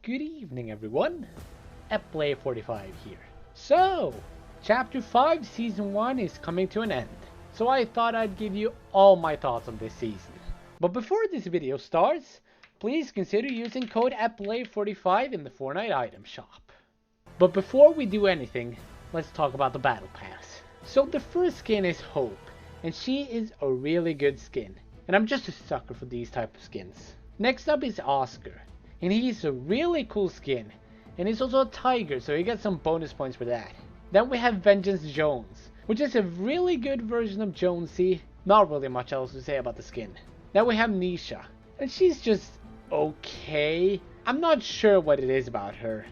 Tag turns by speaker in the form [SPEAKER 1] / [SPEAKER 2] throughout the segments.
[SPEAKER 1] Good evening everyone, Play45 here. So, Chapter 5 Season 1 is coming to an end, so I thought I'd give you all my thoughts on this season. But before this video starts, please consider using code Play45 in the Fortnite item shop. But before we do anything, let's talk about the Battle Pass. So the first skin is Hope, and she is a really good skin, and I'm just a sucker for these type of skins. Next up is Oscar, and he's a really cool skin, and he's also a tiger, so you get some bonus points for that. Then we have Vengeance Jones, which is a really good version of Jonesy. Not really much else to say about the skin. Then we have Nisha, and she's just okay. I'm not sure what it is about her,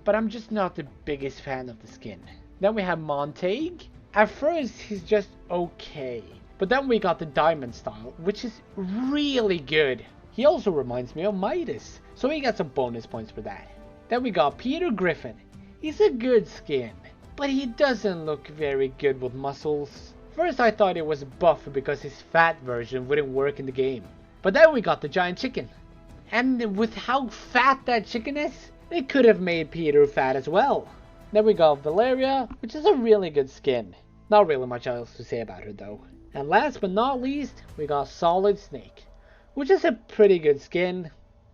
[SPEAKER 1] but I'm just not the biggest fan of the skin. Then we have Montague. At first he's just okay, but then we got the Diamond style, which is really good. He also reminds me of Midas, so he got some bonus points for that. Then we got Peter Griffin. He's a good skin, but he doesn't look very good with muscles. First I thought it was buff because his fat version wouldn't work in the game. But then we got the giant chicken. And with how fat that chicken is, they could have made Peter fat as well. Then we got Valeria, which is a really good skin. Not really much else to say about her though. And last but not least, we got Solid Snake, which is a pretty good skin.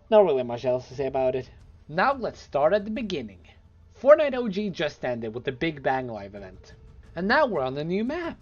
[SPEAKER 1] Not really much else to say about it. Now let's start at the beginning. Fortnite OG just ended with the Big Bang Live event. And now we're on the new map.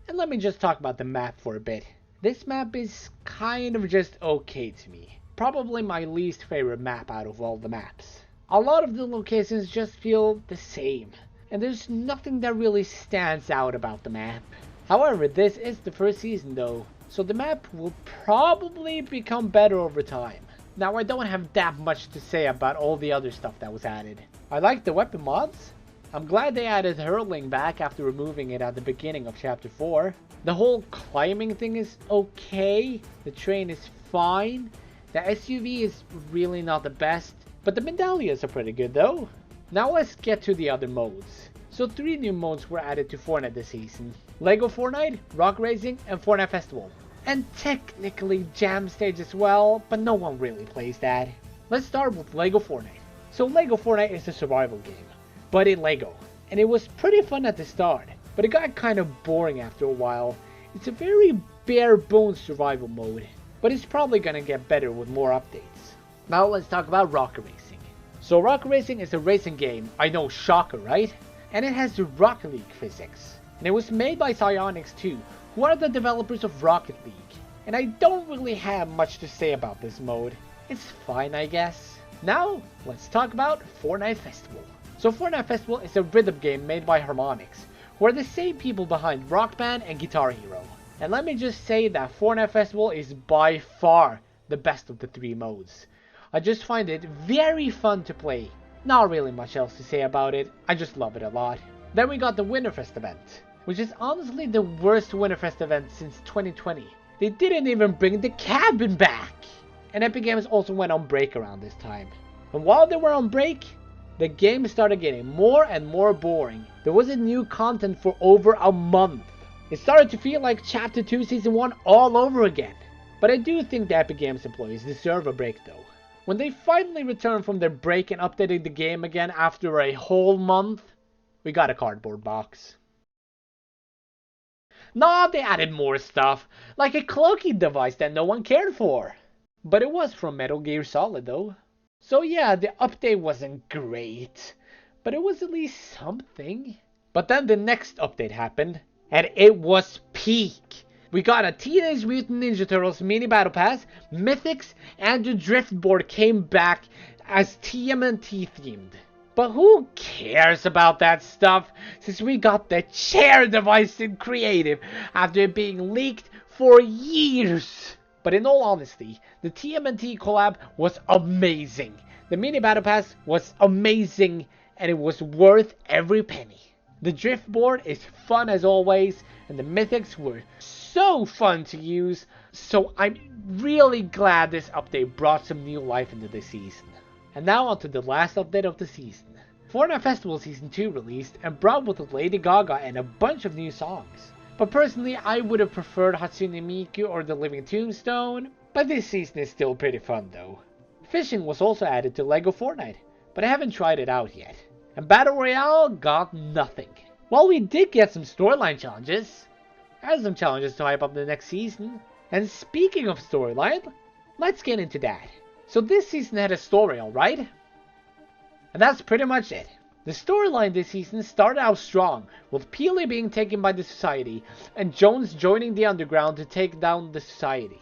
[SPEAKER 1] And let me just talk about the map for a bit. This map is kind of just okay to me. Probably my least favorite map out of all the maps. A lot of the locations just feel the same, and there's nothing that really stands out about the map. However, this is the first season though, so the map will probably become better over time. Now I don't have that much to say about all the other stuff that was added. I like the weapon mods. I'm glad they added hurling back after removing it at the beginning of Chapter 4. The whole climbing thing is okay. The train is fine. The SUV is really not the best, but the medallions are pretty good though. Now let's get to the other modes. So 3 new modes were added to Fortnite this season. Lego Fortnite, Rock Racing, and Fortnite Festival. And technically Jam Stage as well, but no one really plays that. Let's start with Lego Fortnite. So Lego Fortnite is a survival game, but in Lego. And it was pretty fun at the start, but it got kind of boring after a while. It's a very bare bones survival mode, but it's probably gonna get better with more updates. Now let's talk about Rocket Racing. So Rocket Racing is a racing game, I know, shocker, right? And it has the Rocket League physics. And it was made by Psyonix 2, who are the developers of Rocket League. And I don't really have much to say about this mode. It's fine, I guess. Now, let's talk about Fortnite Festival. So Fortnite Festival is a rhythm game made by Harmonix, who are the same people behind Rock Band and Guitar Hero. And let me just say that Fortnite Festival is by far the best of the 3 modes. I just find it very fun to play. Not really much else to say about it, I just love it a lot. Then we got the Winterfest event, which is honestly the worst Winterfest event since 2020. They didn't even bring the cabin back! And Epic Games also went on break around this time. And while they were on break, the game started getting more and more boring. There wasn't new content for over a month. It started to feel like Chapter 2 Season 1 all over again. But I do think the Epic Games employees deserve a break though. When they finally returned from their break and updated the game again after a whole month, we got a cardboard box. Nah, they added more stuff, like a cloaking device that no one cared for. But it was from Metal Gear Solid though. So yeah, the update wasn't great, but it was at least something. But then the next update happened, and it was peak. We got a Teenage Mutant Ninja Turtles mini battle pass, mythics, and the driftboard came back as TMNT themed. But who cares about that stuff, since we got the chair device in creative after it being leaked for years. But in all honesty, the TMNT collab was amazing. The mini battle pass was amazing, and it was worth every penny. The driftboard is fun as always, and the mythics were so fun to use, so I'm really glad this update brought some new life into this season. And now on to the last update of the season. Fortnite Festival Season 2 released and brought with Lady Gaga and a bunch of new songs. But personally, I would have preferred Hatsune Miku or The Living Tombstone, but this season is still pretty fun though. Fishing was also added to Lego Fortnite, but I haven't tried it out yet. And Battle Royale got nothing. Well, we did get some storyline challenges. There's some challenges to hype up the next season. And speaking of storyline, let's get into that. So this season had a story, alright? And that's pretty much it. The storyline this season started out strong, with Peely being taken by the Society, and Jones joining the Underground to take down the Society.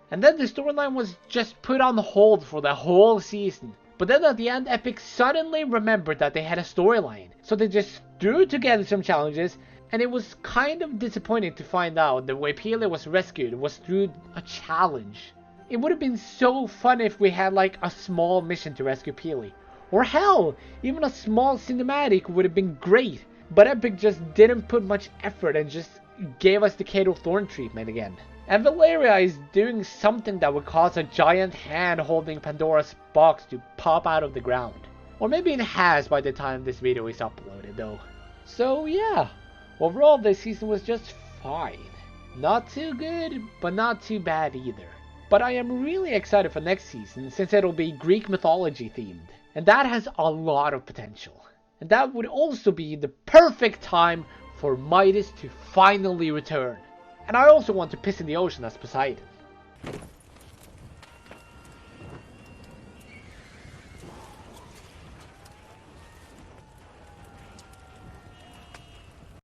[SPEAKER 1] And then the storyline was just put on hold for the whole season. But then at the end, Epic suddenly remembered that they had a storyline. So they just threw together some challenges, and it was kind of disappointing to find out the way Peely was rescued was through a challenge. It would have been so fun if we had like a small mission to rescue Peely. Or hell, even a small cinematic would have been great. But Epic just didn't put much effort and just gave us the Kato Thorn treatment again. And Valeria is doing something that would cause a giant hand holding Pandora's box to pop out of the ground. Or maybe it has by the time this video is uploaded though. So yeah, overall this season was just fine. Not too good, but not too bad either. But I am really excited for next season since it'll be Greek mythology themed. And that has a lot of potential. And that would also be the perfect time for Midas to finally return. And I also want to piss in the ocean as Poseidon.